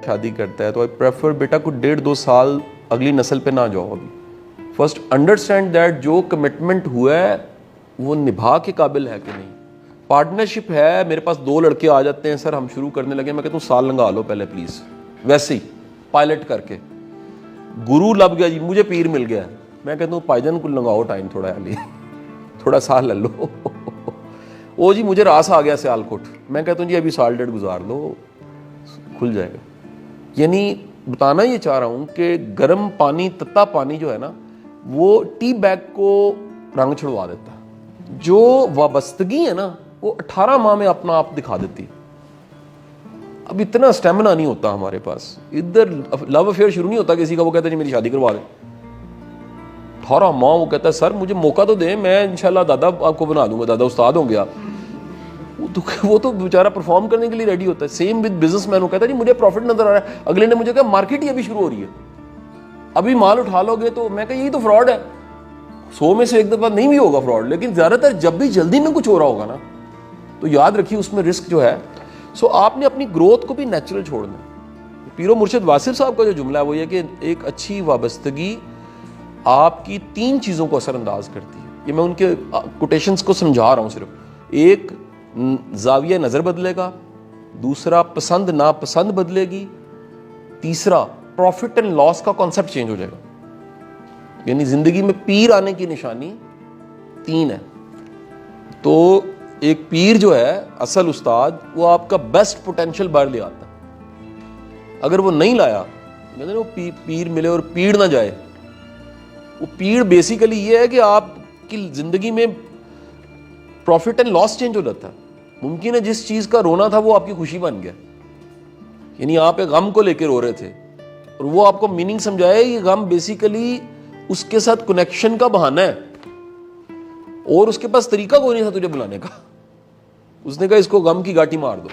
شادی کرتا ہے تو آئی پریفر بیٹا کو 1.5-2 سال اگلی نسل پہ نہ جاؤ ابھی. فرسٹ انڈرسٹینڈ دیٹ جو کمٹمنٹ ہوا ہے وہ نبھا کے قابل ہے کہ نہیں. پارٹنرشپ ہے, میرے پاس 2 لڑکے آ جاتے ہیں, سر ہم شروع کرنے لگے, میں کہتا ہوں سال لنگا لو پہلے پلیز, ویسے ہی پائلٹ کر کے. گرو لب گیا جی, مجھے پیر مل گیا, میں کہتا ہوں بھائی جان کو لنگاؤ ٹائم تھوڑا علی, تھوڑا سال لے لو. او جی مجھے راس آ گیا سیال کوٹ, میں کہتا ہوں جی ابھی سال 1.5 گزار لو کھل جائے گا. یعنی بتانا یہ چاہ رہا ہوں کہ گرم پانی, تتا پانی جو ہے نا, وہ ٹی بیگ کو رنگ چھڑوا دیتا ہے. جو وابستگی ہے نا وہ 18 ماہ میں اپنا آپ دکھا دیتی. اب اتنا اسٹیمنا نہیں ہوتا ہمارے پاس, ادھر لو افیئر شروع نہیں ہوتا کسی کا, وہ کہتا ہے جی میری شادی کروا دیں. 18 ماہ وہ کہتا ہے سر مجھے موقع تو دیں, میں انشاءاللہ دادا آپ کو بنا دوں گا, دادا استاد ہوں گے آپ. وہ تو بیچارہ پرفارم کرنے کے لیے ریڈی ہوتا ہے. سیم ود بزنس مین, وہ کہتا ہے جی مجھے پروفٹ نظر آ رہا ہے, اگلے نے مجھے کہا مارکیٹ ہی ابھی شروع ہو رہی ہے, ابھی مال اٹھا لو گے تو. میں کہا یہی تو فراڈ ہے. 100 میں سے 1 دفعہ نہیں بھی ہوگا فراڈ, لیکن زیادہ تر جب بھی جلدی میں کچھ ہو رہا ہوگا نا تو یاد رکھیے اس میں رسک جو ہے. سو آپ نے اپنی گروتھ کو بھی نیچرل چھوڑنا ہے. پیر و مرشد واصف صاحب کا جو جملہ ہے وہ یہ کہ ایک اچھی وابستگی آپ کی 3 چیزوں کو اثر انداز کرتی ہے. یہ میں ان کے کوٹیشنز کو سمجھا رہا ہوں صرف. ایک, زاویہ نظر بدلے گا, دوسرا پسند ناپسند بدلے گی, تیسرا پروفٹ اینڈ لاس کا کانسیپٹ چینج ہو جائے گا. یعنی زندگی میں پیر آنے کی نشانی 3 ہے. تو ایک پیر جو ہے اصل استاد, وہ آپ کا بیسٹ پوٹینشیل باہر لے آتا ہے. اگر وہ نہیں لایا, کہتے ہیں وہ پیر ملے اور پیڑ نہ جائے. وہ پیڑ بیسیکلی یہ ہے کہ آپ کی زندگی میں پروفٹ اینڈ لاس چینج ہو جاتا ہے. ممکن ہے جس چیز کا رونا تھا وہ آپ کی خوشی بن گیا. یعنی آپ ایک غم کو لے کے رو رہے تھے اور وہ آپ کو میننگ سمجھائے, یہ غم بیسیکلی اس کے ساتھ کنیکشن کا بہانہ ہے, اور اس کے پاس طریقہ کوئی نہیں تھا تجھے بلانے کا. اس نے کہا اس کو غم کی گاٹی مار دو.